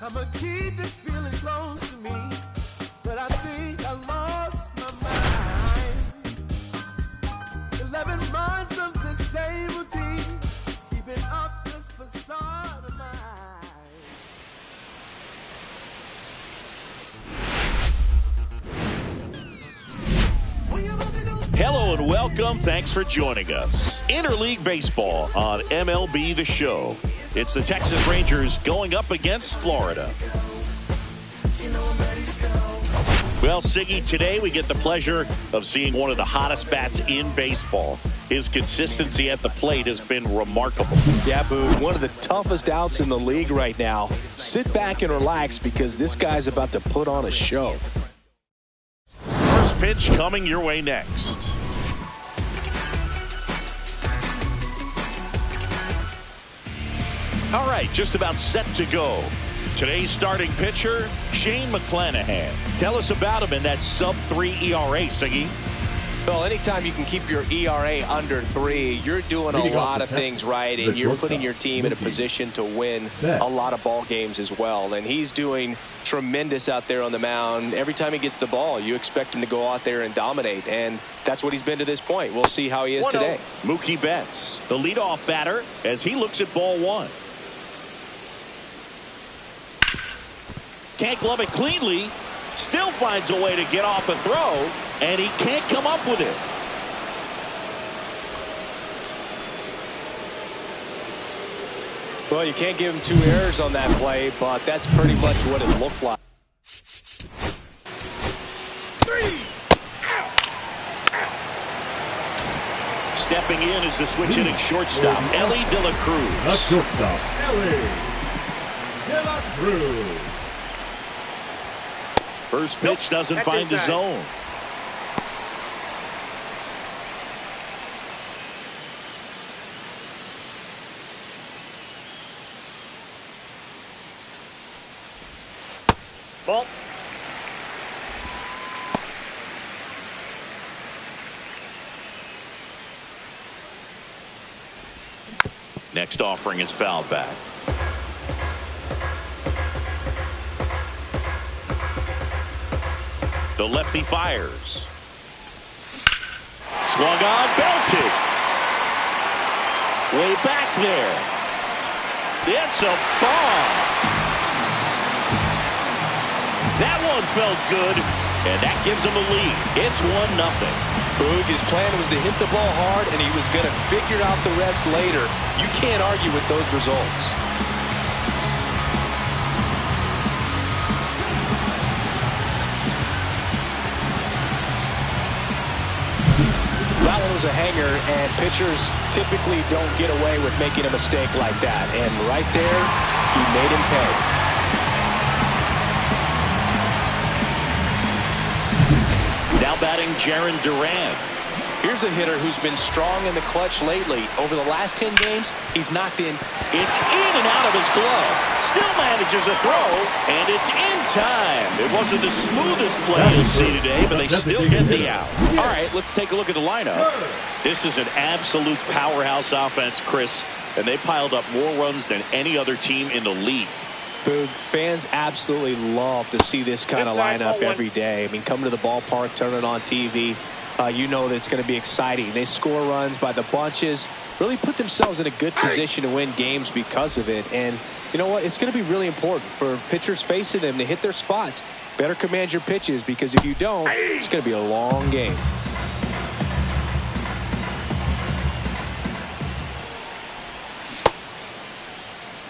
I'ma keep this feeling close to me, but I think I lost my mind. 11 months of the same routine, keeping up this facade of mine. Hello and welcome. Thanks for joining us. Interleague Baseball on MLB The Show. It's the Texas Rangers going up against Florida. Well, Siggy, today we get the pleasure of seeing one of the hottest bats in baseball. His consistency at the plate has been remarkable. Yeah, Boo, one of the toughest outs in the league right now. Sit back and relax because this guy's about to put on a show. First pitch coming your way next. All right, just about set to go. Today's starting pitcher, Shane McClanahan. Tell us about him in that sub-3 ERA, Siggy. Well, anytime you can keep your ERA under 3, you're doing a lot of things right, and you're putting your team in a position to win a lot of ball games as well. And he's doing tremendous out there on the mound. Every time he gets the ball, you expect him to go out there and dominate, and that's what he's been to this point. We'll see how he is today. Mookie Betts, the leadoff batter, as he looks at ball one. Can't glove it cleanly. Still finds a way to get off a throw, and he can't come up with it. Well, you can't give him 2 errors on that play, but that's pretty much what it looked like. Stepping in is the switch hitting shortstop, Ellie De La Cruz. The shortstop, Ellie De La Cruz. First pitch doesn't find the zone. Ball. Next offering is fouled back. The lefty fires. Swung on, belted. Way back there. It's a bomb. That one felt good, and that gives him a lead. It's 1-0. Boog, his plan was to hit the ball hard, and he was going to figure out the rest later. You can't argue with those results. That one was a hanger, and pitchers typically don't get away with making a mistake like that. And right there, he made him pay. Now batting Jarren Duran. Here's a hitter who's been strong in the clutch lately. Over the last 10 games, he's knocked in. It's in and out of his glove. Still manages a throw, and it's in time. It wasn't the smoothest play you'll see today, but they still get the out. All right, let's take a look at the lineup. This is an absolute powerhouse offense, Chris, and they piled up more runs than any other team in the league. Boog, fans absolutely love to see this kind of lineup every day. I mean, coming to the ballpark, turning on TV, you know that it's going to be exciting. They score runs by the bunches, really put themselves in a good position to win games because of it. And you know what? It's going to be really important for pitchers facing them to hit their spots. Better command your pitches, because if you don't, it's going to be a long game.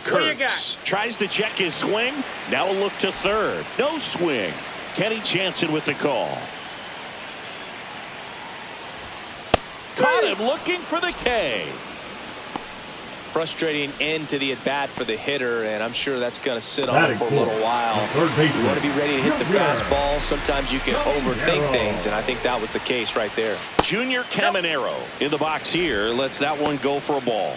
Kurtz tries to check his swing. Now a look to third. No swing. Kenny Jansen with the call. Caught him looking for the K. Frustrating end to the at-bat for the hitter, and I'm sure that's going to sit on him for a little while. You want to be ready to hit the fastball. Sometimes you can overthink things, and I think that was the case right there. Junior Caminero in the box here. Lets that one go for a ball.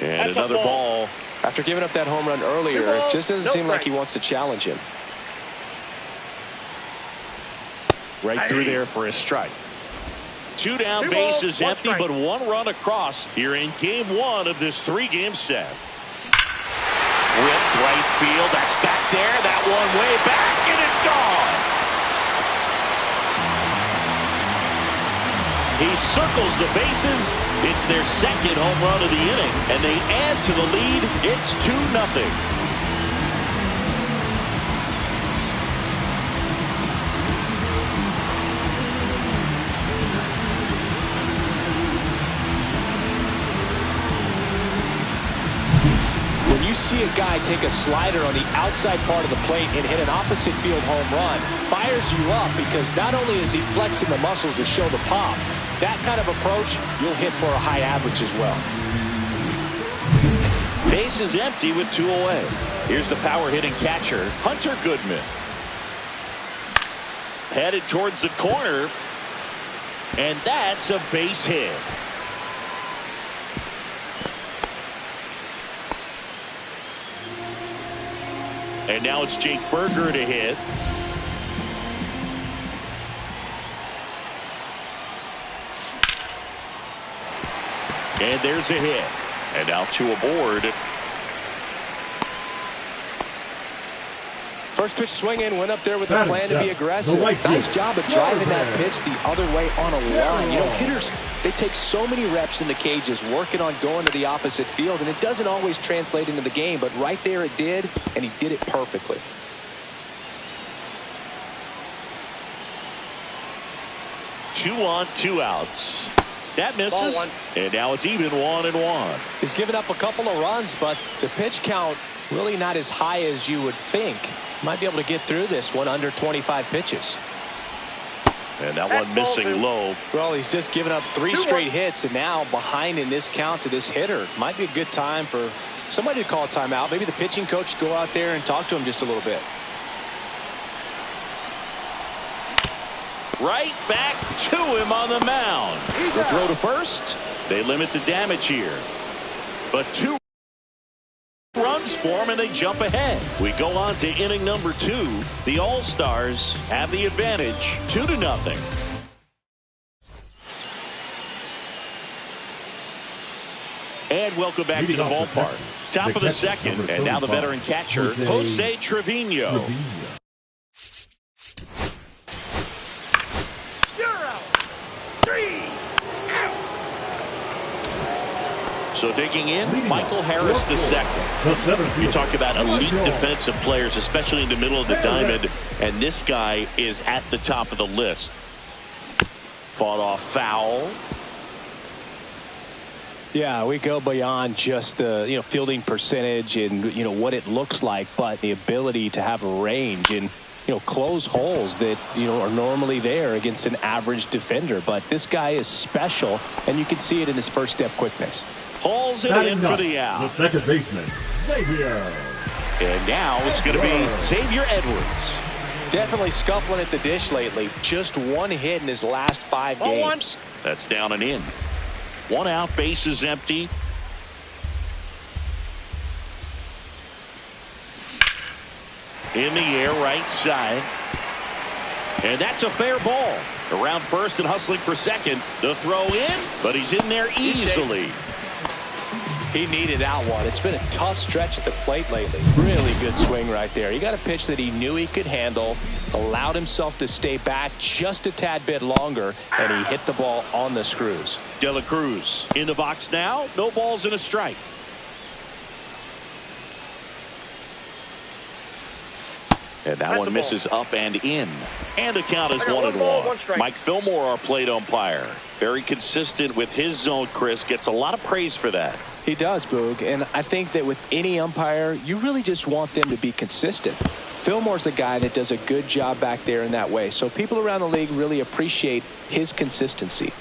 And another ball. After giving up that home run earlier, it just doesn't seem like he wants to challenge him. Right through there for a strike. 2 down, bases empty, but 1 run across here in game 1 of this 3-game set. Whipped right field. That's back there. That one way back, and it's gone. He circles the bases. It's their 2nd home run of the inning, and they add to the lead. It's 2-0. You see a guy take a slider on the outside part of the plate and hit an opposite field home run, fires you up because not only is he flexing the muscles to show the pop, that kind of approach you'll hit for a high average as well. Base is empty with 2 away. Here's the power hitting catcher, Hunter Goodman. Headed towards the corner, and that's a base hit. And now it's Jake Berger to hit. And there's a hit. And now 2 aboard. First pitch swinging, went up there with a plan to be aggressive. Nice job of driving that pitch the other way on a line. You know, hitters, they take so many reps in the cages working on going to the opposite field, and it doesn't always translate into the game, but right there it did, and he did it perfectly. Two on, 2 outs. That misses, and now it's even 1-1. He's given up a couple of runs, but the pitch count really not as high as you would think. Might be able to get through this one under 25 pitches. And that one missing low. Well, he's just given up 3 straight hits, and now behind in this count to this hitter. Might be a good time for somebody to call a timeout. Maybe the pitching coach go out there and talk to him just a little bit. Right back to him on the mound. The throw to first. They limit the damage here. But 2 runs for him, and they jump ahead. We go on to inning number 2. The All-Stars have the advantage, 2-0. And welcome back to the ballpark. Top of the 2nd, and now the veteran catcher, Jose Trevino. So digging in, Michael Harris II. You talk about elite defensive players, especially in the middle of the diamond, and this guy is at the top of the list. Fought off foul. Yeah, we go beyond just the fielding percentage and what it looks like, but the ability to have range and close holes that are normally there against an average defender. But this guy is special, and you can see it in his first step quickness. Hauls it in for the out. The second baseman, Xavier. And now it's going to be Xavier Edwards. Definitely scuffling at the dish lately. Just 1 hit in his last 5 games. That's down and in. 1 out, base is empty. In the air, right side. And that's a fair ball. Around first and hustling for second. The throw in, but he's in there easily. He needed that one. It's been a tough stretch at the plate lately. Really good swing right there. He got a pitch that he knew he could handle, allowed himself to stay back just a tad bit longer, and he hit the ball on the screws. De La Cruz in the box now. No balls and a strike. And that one misses up and in. And the count is 1-1. Mike Fillmore, our plate umpire. Very consistent with his zone, Chris. Gets a lot of praise for that. He does, Boog. And I think that with any umpire, you really just want them to be consistent. Fillmore's a guy that does a good job back there in that way. So people around the league really appreciate his consistency.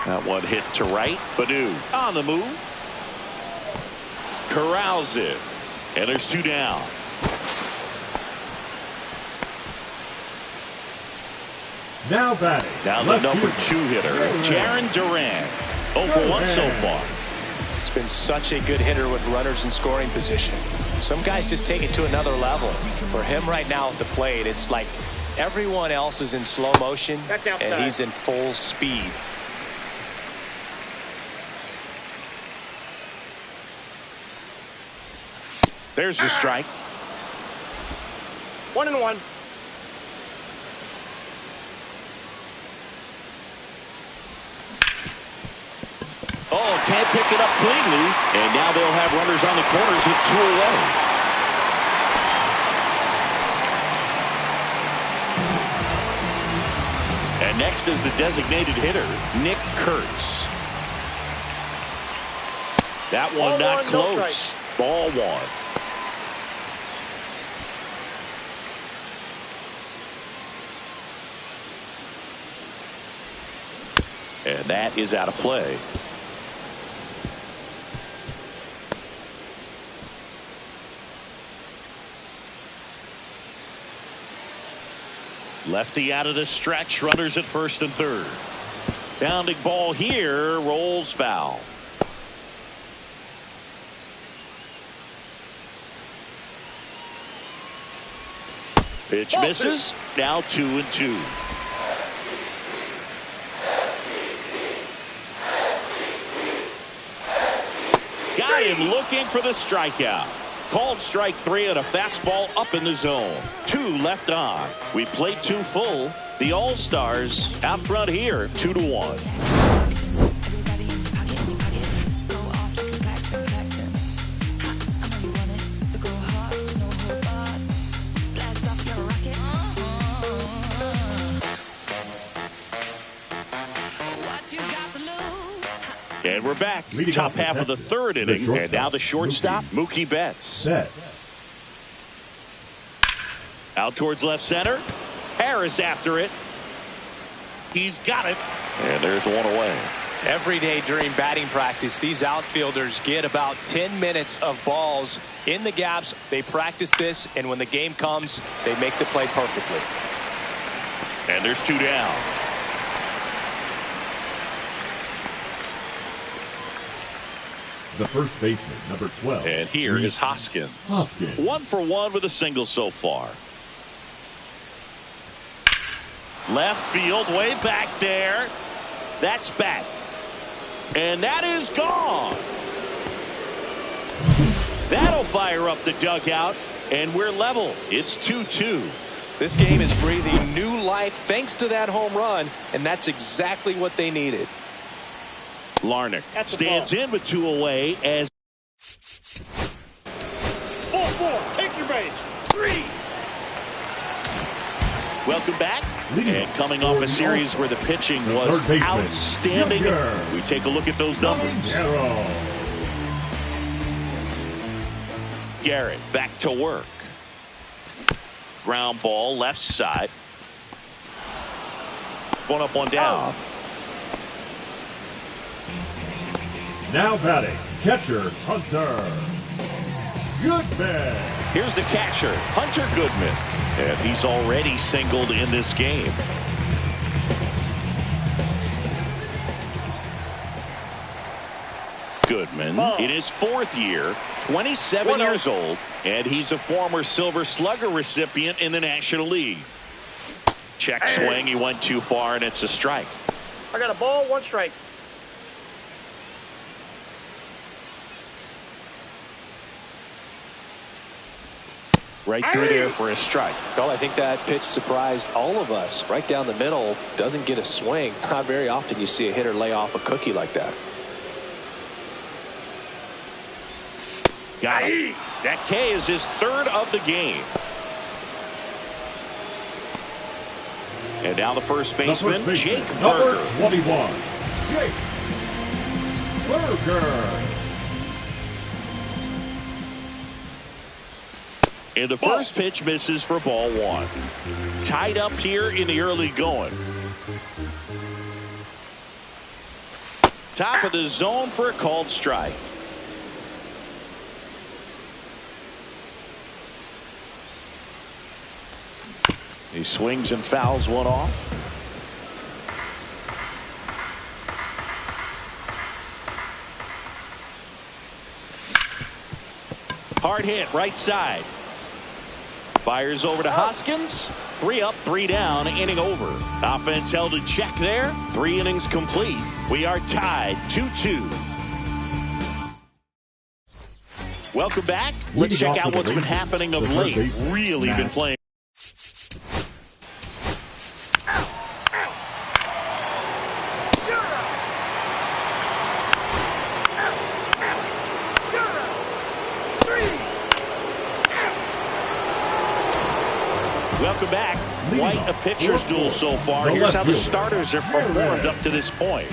That one hit to right. Badu on the move. Corrals it. And there's 2 down. Now batting. Now the number 2 hitter, Jarren Duran. 0 for 1 so far. He's been such a good hitter with runners in scoring position. Some guys just take it to another level. For him right now at the plate, it's like everyone else is in slow motion, and he's in full speed. There's the strike. 1-1. Oh, can't pick it up cleanly. And now they'll have runners on the corners with 2 away. And next is the designated hitter, Nick Kurtz. That one not close. Ball 1. And that is out of play. Lefty out of the stretch, runners at first and third. Bounding ball here, rolls foul. Pitch misses, now 2-2. Got him looking for the strikeout. Called strike 3 on a fastball up in the zone. 2 left on. We played 2 full. The All-Stars out front here, 2-1. And we're back. Top half of the third inning. And now the shortstop, Mookie Betts. Out towards left center. Harris after it. He's got it. And there's one away. Every day during batting practice, these outfielders get about 10 minutes of balls in the gaps. They practice this, and when the game comes, they make the play perfectly. And there's 2 down. The first baseman, number 12. And here is Hoskins. 1 for 1 with a single so far. Left field, way back there. That's back. And that is gone. That'll fire up the dugout, and we're level. It's 2-2. This game is breathing new life thanks to that home run, and that's exactly what they needed. Larnach stands in with 2 away as Ball 4, take your base. 3. welcome back. And coming off a series where the pitching was outstanding, we take a look at those numbers. Garrett back to work. Ground ball left side. One up, one down. Now batting, catcher Hunter Goodman. Here's the catcher, Hunter Goodman. And he's already singled in this game. Goodman in his 4th year, 27 years old, and he's a former Silver Slugger recipient in the National League. Check swing, he went too far, and it's a strike. I got a ball, 1 strike. Right through there for a strike. Well, I think that pitch surprised all of us. Right down the middle, doesn't get a swing. Not very often you see a hitter lay off a cookie like that. Got it. That K is his 3rd of the game. And now the first baseman, Jake Burger. Number 21, Jake Burger. And the first pitch misses for ball 1. Tied up here in the early going. Top of the zone for a called strike. He swings and fouls one off. Hard hit, right side. Fires over to Hoskins. 3 up, 3 down, inning over. Offense held in check there. 3 innings complete. We are tied 2-2. Welcome back. Let's check out what's been happening of late. Really been playing. Welcome back. Quite a pitcher's duel so far. Here's how the starters have performed up to this point.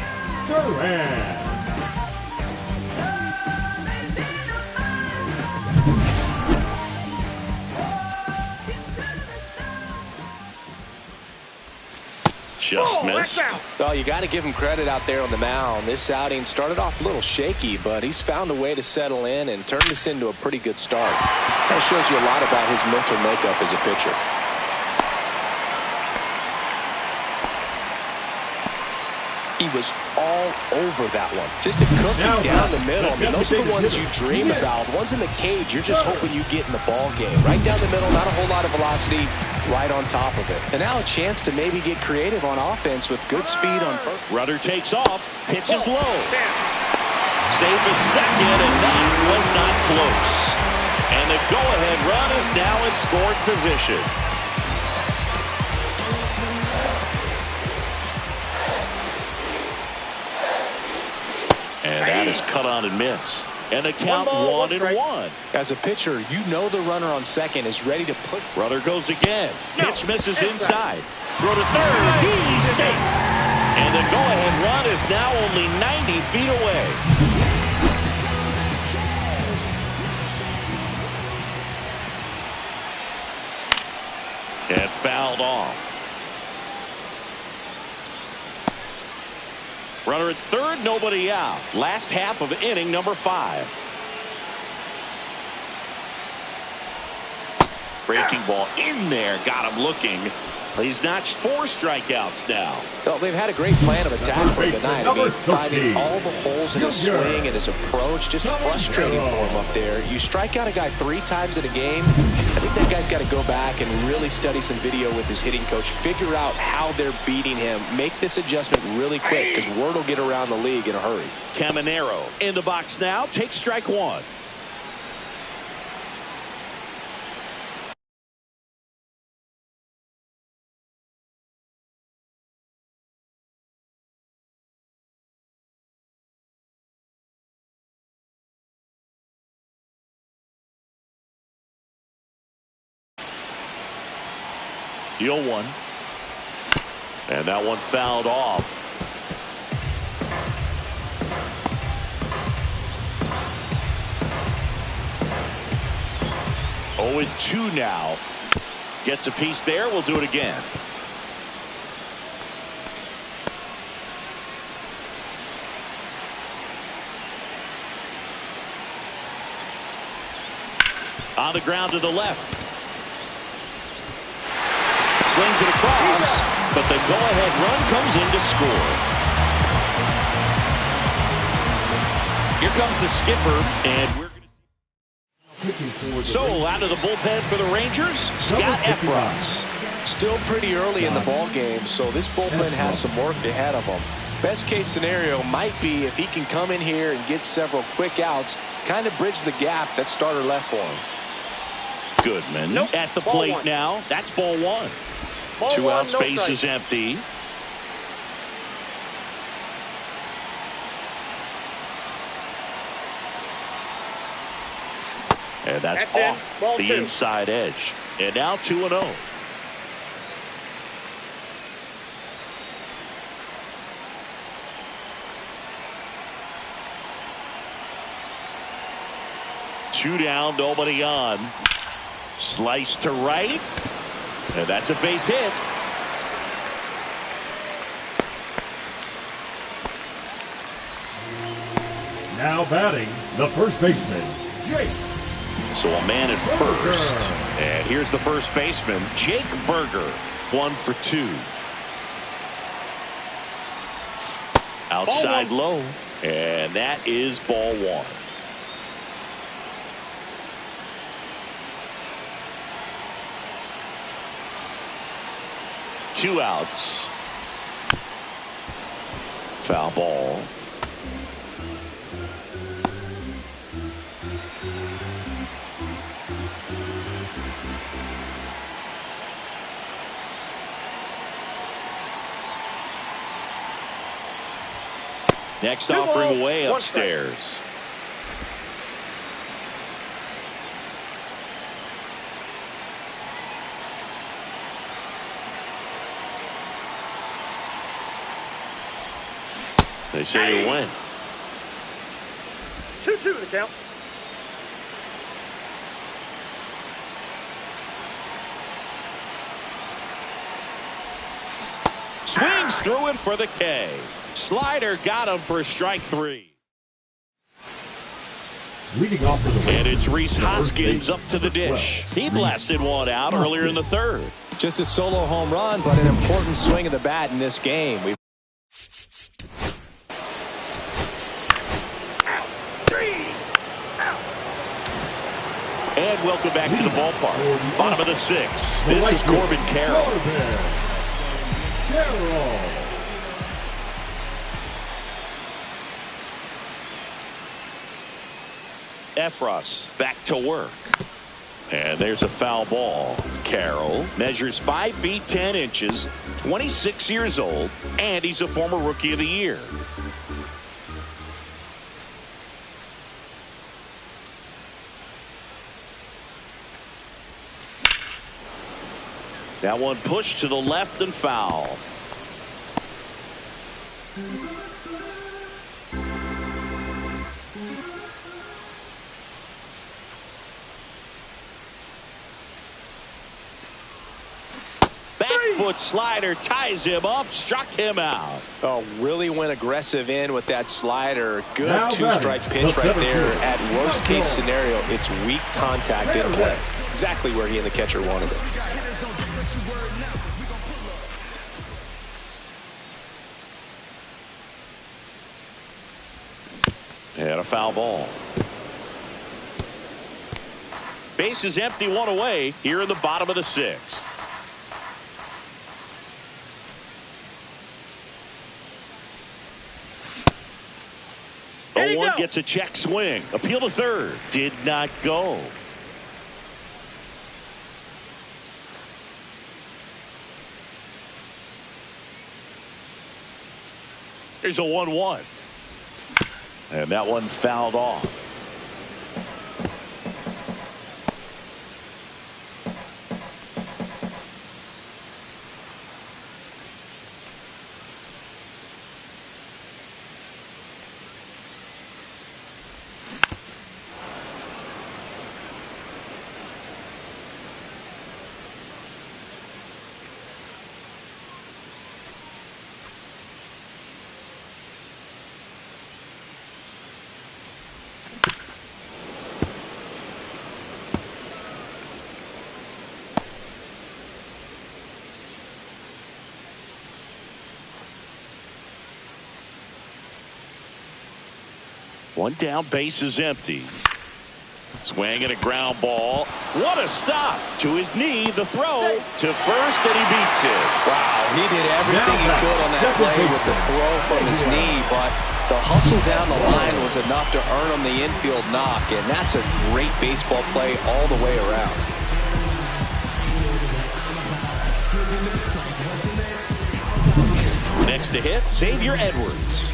Just missed. Well, you got to give him credit out there on the mound. This outing started off a little shaky, but he's found a way to settle in and turn this into a pretty good start. That shows you a lot about his mental makeup as a pitcher. He was all over that one. Just a cookie down the middle. I mean, those are the ones you dream about. The ones in the cage, you're just hoping you get in the ball game. Right down the middle, not a whole lot of velocity, right on top of it. And now a chance to maybe get creative on offense with good speed on first. Rudder takes off, pitches low. Safe at second, and that was not close. And the go-ahead run is now in scoring position. And that is cut on and missed. And the count 1-1. As a pitcher, you know the runner on second is ready to put. Rudder goes again. Pitch misses inside. Throw to third. He's safe. And the go-ahead run is now only 90 feet away. And fouled off. Runner at third, nobody out. Last half of inning number 5. Breaking ball in there, got him looking. He's notched 4 strikeouts now. Well, they've had a great plan of attack for tonight. I mean, finding all the holes in his swing and his approach, just frustrating for him up there. You strike out a guy 3 times in a game, I think that guy's got to go back and really study some video with his hitting coach, figure out how they're beating him, make this adjustment really quick because word will get around the league in a hurry. Caminero in the box now, takes strike 1. The 0-1. And that one fouled off. 0-2 now. Gets a piece there. We'll do it again. On the ground to the left. Slings it across, but the go-ahead run comes in to score. Here comes the skipper, and we're going to see. So, out of the bullpen for the Rangers, Scott Efros. Still pretty early in the ball game, so this bullpen has some work ahead of them. Best case scenario might be if he can come in here and get several quick outs, kind of bridge the gap that starter left for him. Goodman at the plate now. That's ball 1. 2 out, space is empty. And that's off the inside edge. And now 2-0. Two down, nobody on. Slice to right. And that's a base hit. Now batting, the first baseman, Jake. So a man at first. And here's the first baseman, Jake Berger. 1 for 2. Outside low. And that is ball 1. 2 outs. Foul ball. Next offering away upstairs. They say you win. 2-2 the count. Swings through it for the K. Slider got him for strike 3. And it's Rhys Hoskins up to the dish. He blasted one out earlier in the 3rd. Just a solo home run, but an important swing of the bat in this game. And welcome back to the ballpark. Bottom of the 6th. This is Corbin Carroll. Efros back to work. And there's a foul ball. Carroll measures 5 feet 10 inches, 26 years old, and he's a former Rookie of the Year. That one pushed to the left and foul. Back foot slider ties him up, struck him out. Oh, really went aggressive in with that slider. Good 2-strike pitch right there. At worst case scenario, it's weak contact in play. Exactly where he and the catcher wanted it. And a foul ball. Base is empty, 1 away here in the bottom of the 6th. Oh, 1 gets a check swing. Appeal to 3rd. Did not go. There's a 1-1. And that one fouled off. One down, base is empty. Swing and a ground ball. What a stop. To his knee, the throw to first, and he beats it. Wow, he did everything he could on that play with the throw from his knee, but the hustle down the line was enough to earn him the infield knock, and that's a great baseball play all the way around. Next to hit, Xavier Edwards.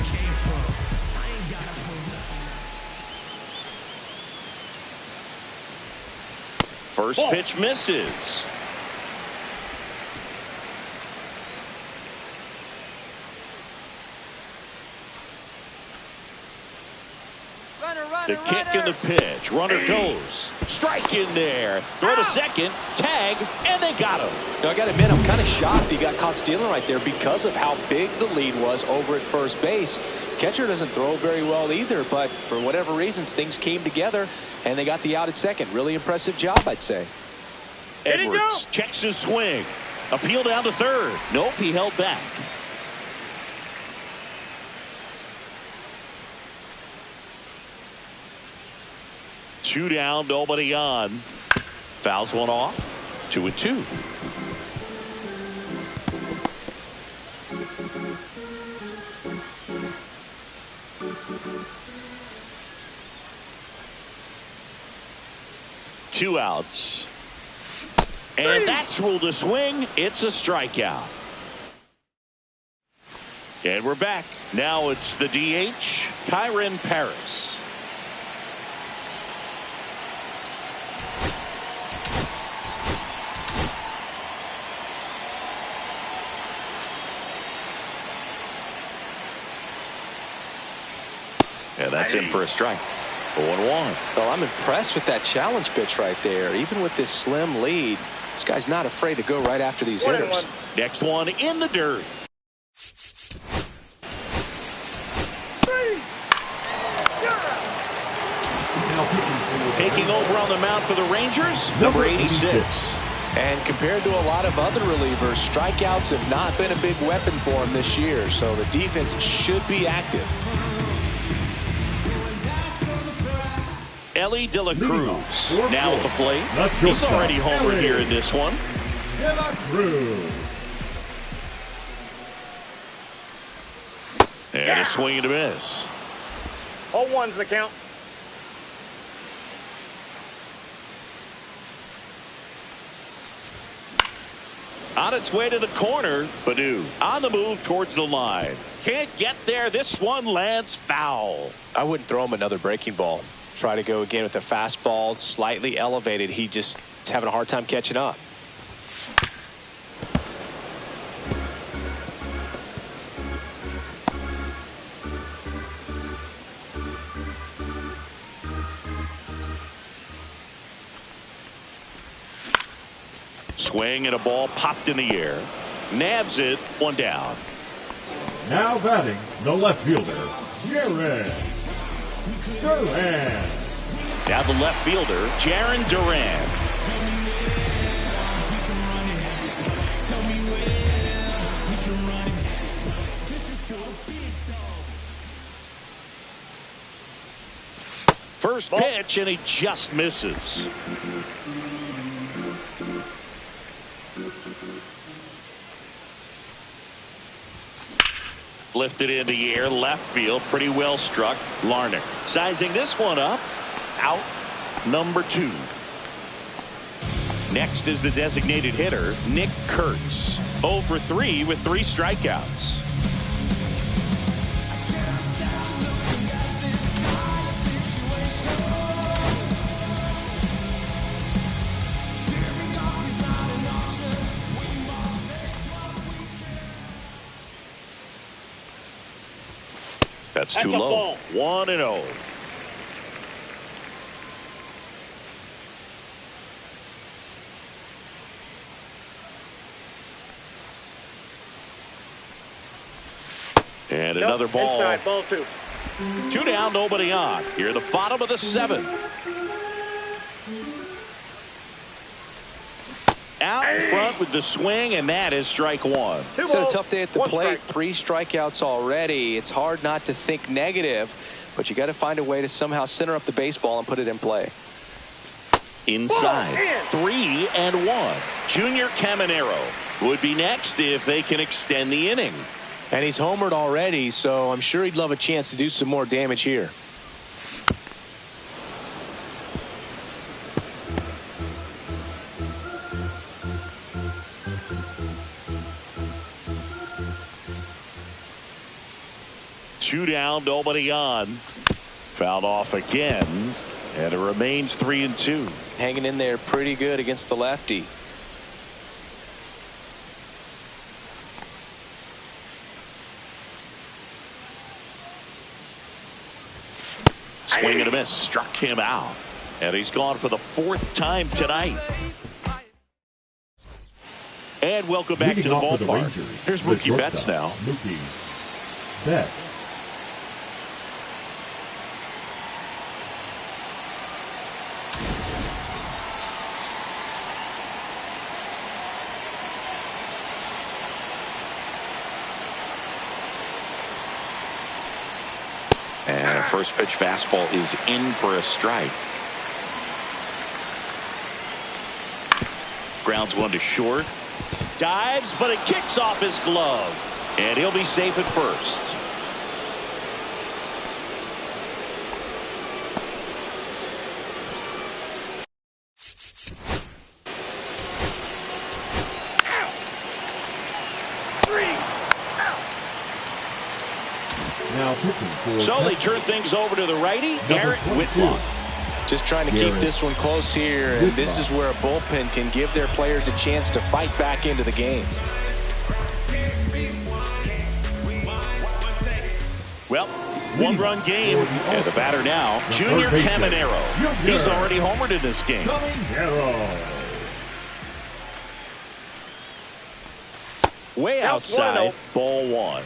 First pitch misses. The kick and the pitch. Runner goes. Strike in there. Throw to second. Tag. And they got him. Now, I got to admit, I'm kind of shocked he got caught stealing right there because of how big the lead was over at first base. Catcher doesn't throw very well either, but for whatever reasons, things came together, and they got the out at second. Really impressive job, I'd say. Edwards checks his swing. Appeal down to 3rd. Nope, he held back. Two down, nobody on. Fouls one off. 2-2. 2 outs. And that's ruled a swing. It's a strikeout. And we're back. Now it's the DH, Kyron Paris. And that's in for a strike. 0-1. Well, I'm impressed with that challenge pitch right there. Even with this slim lead, this guy's not afraid to go right after these hitters. Next one in the dirt. Taking over on the mound for the Rangers, number 86. And compared to a lot of other relievers, strikeouts have not been a big weapon for him this year, so the defense should be active. Ellie De La Cruz now at the plate. He's already homered here in this one. De La Cruz. And a swing and a miss. 0-1's the count. On its way to the corner, Baду on the move towards the line. Can't get there. This one lands foul. I wouldn't throw him another breaking ball. Try to go again with the fastball, slightly elevated. He just is having a hard time catching up. Swing and a ball popped in the air. Nabs it, 1 down. Now batting the left fielder, Jared Duran. Now the left fielder, Jaron Duran. First pitch, and he just misses. Lifted in the air, left field, pretty well struck. Larnach sizing this one up. Out number 2. Next is the designated hitter, Nick Kurtz. 0 for 3 with 3 strikeouts. That's too low. 1-0. And another ball. Inside, ball 2. 2 down, nobody on. Here at the bottom of the 7th. Out in front with the swing, and that is strike 1. He's had a tough day at the plate. 3 strikeouts already. It's hard not to think negative, but you got to find a way to somehow center up the baseball and put it in play. Inside, 3-1. Junior Caminero would be next if they can extend the inning. And he's homered already, so I'm sure he'd love a chance to do some more damage here. Two down, nobody on. Fouled off again, and it remains 3-2. Hanging in there pretty good against the lefty. Swing and a miss, struck him out, and he's gone for the 4th time tonight. And welcome back to the ballpark. Here's Mookie Betts now. Mookie Betts. And a first pitch fastball is in for a strike. Grounds one to short. Dives, but it kicks off his glove. And he'll be safe at first. So they turn things over to the righty, Garrett Whitlock. Just trying to keep this one close here, and this is where a bullpen can give their players a chance to fight back into the game. Well, one-run game, and the batter now, Junior Caminero. He's already homered in this game. Way outside, ball one.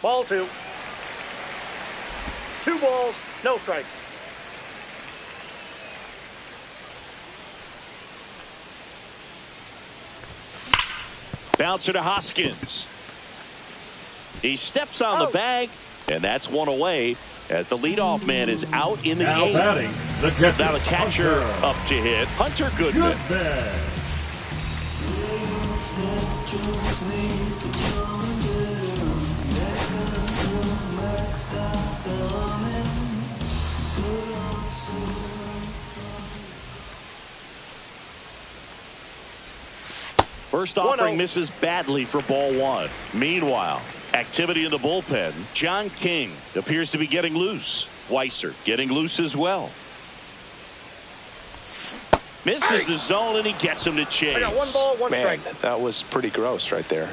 Ball two. 2 balls, no strike. Bouncer to Hoskins. He steps on the bag, and that's one away as the leadoff man is out in the eighth. Now the catcher up to hit, Hunter Goodman. First offering misses badly for ball one. Meanwhile, activity in the bullpen. John King appears to be getting loose. Weiser getting loose as well. Misses the zone, and he gets him to chase. I got 1 ball, 1 strike. Man, that was pretty gross right there.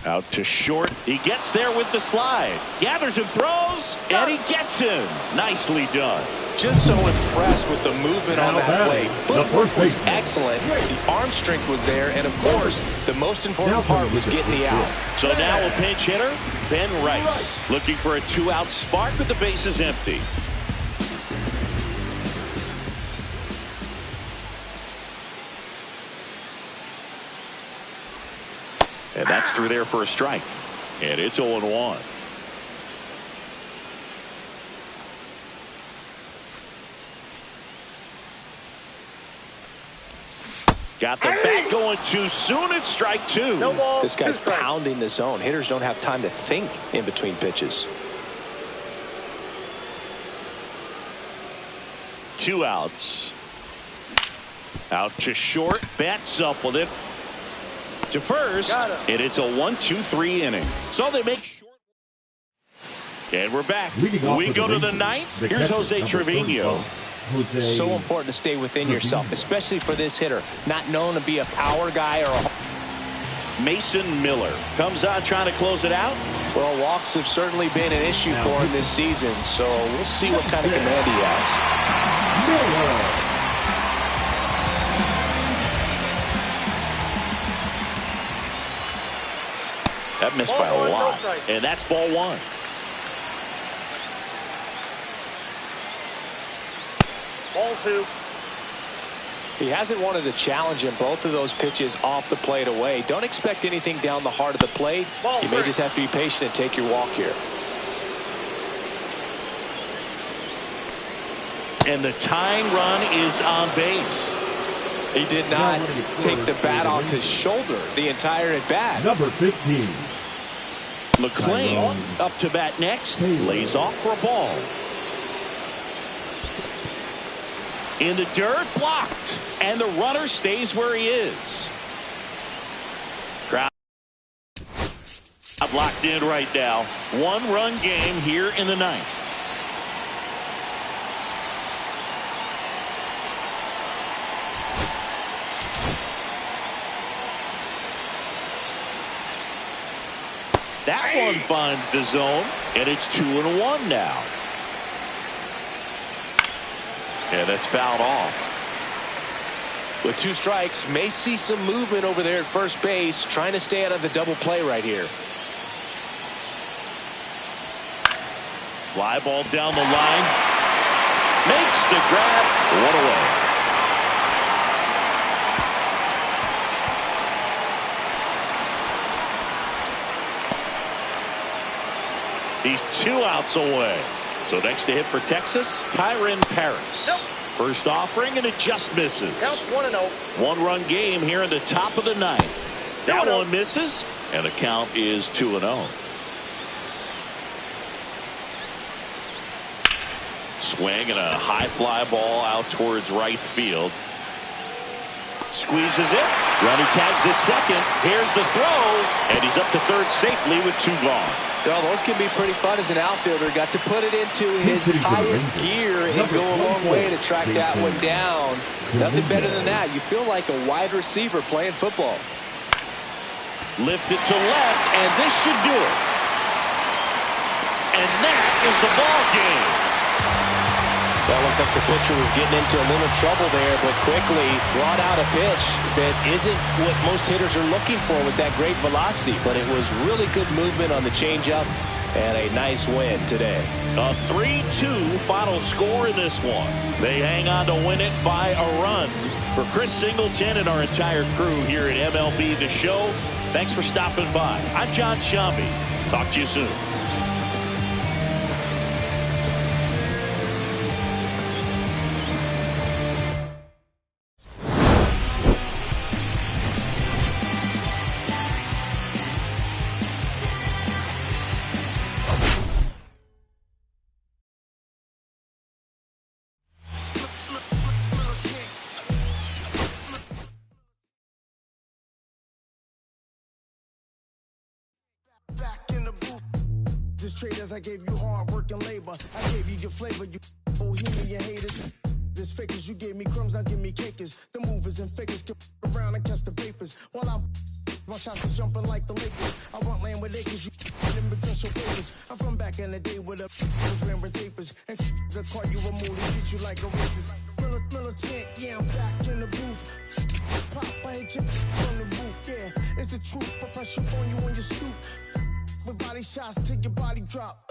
Out to short. He gets there with the slide. Gathers and throws, and he gets him. Nicely done. Just so impressed with the movement on that play. Footwork was excellent. The arm strength was there, and of course, the most important part was getting the out. So now a pinch hitter, Ben Rice, looking for a 2-out spark with the bases empty. And that's through there for a strike. And it's 0-1. Got the bat going too soon. It's strike 2. No ball, this guy's 2 strikes. pounding the zone. Hitters don't have time to think in between pitches. 2 outs. Out to short. Bats up with it. To first, and it's a 1-2-3 inning. So they make short. And we're back. We go to the 9th. Here's Jose Trevino. So important to stay within yourself, especially for this hitter. Not known to be a power guy or a... Mason Miller comes on trying to close it out. Well, walks have certainly been an issue for him this season, so we'll see what kind of command he has. Miller. That missed by a lot. And that's ball 1. Ball 2. He hasn't wanted to challenge him both of those pitches off the plate away. Don't expect anything down the heart of the plate. You may just have to be patient and take your walk here. And the tying run is on base. He did not take the bat off his shoulder the entire at bat. Number 15. McLean up to bat next. Lays off for a ball. In the dirt, blocked. And the runner stays where he is. Crowd locked in right now. 1-run game here in the 9th. That one finds the zone, and it's 2-1 now. And that's fouled off. With 2 strikes, may see some movement over there at first base, trying to stay out of the double play right here. Fly ball down the line. Makes the grab. 1 away. He's 2 outs away. So next to hit for Texas, Kyron Paris. First offering, and it just misses. Counts 1-0. 1-run game here in the top of the 9th. That one misses, and the count is 2-0. swing and a high fly ball out towards right field. Squeezes it. Running tags at second. Here's the throw. And he's up to third safely with 2 gone. Well, those can be pretty fun as an outfielder. Got to put it into his highest gear and go a long way to track that one down. Nothing better than that. You feel like a wide receiver playing football. Lifted to left, and this should do it. And that is the ball game. Well, looked like the pitcher was getting into a little trouble there, but quickly brought out a pitch that isn't what most hitters are looking for with that great velocity. But it was really good movement on the changeup and a nice win today. A 3-2 final score in this one. They hang on to win it by a run. For Chris Singleton and our entire crew here at MLB The Show, thanks for stopping by. I'm John Shambi. Talk to you soon. Back in the booth. This traders, I gave you hard work and labor. I gave you your flavor, you bohemian haters. This fakers, you gave me crumbs, now give me cakers. The movers and fakers get around and catch the vapors. While I'm my shots is jumping like the Lakers. I want land with acres, you in potential papers. I'm from back in the day with was wearing tapers. And they'll call you a moody, treat you like a racist. Militant, yeah, I'm back in the booth. Pop, I hit you on the roof, yeah. It's the truth, I press you on you on your stoop. With body shots till your body drop.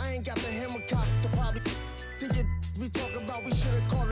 I ain't got the hammer cock to probably think it we talk about we should've called it.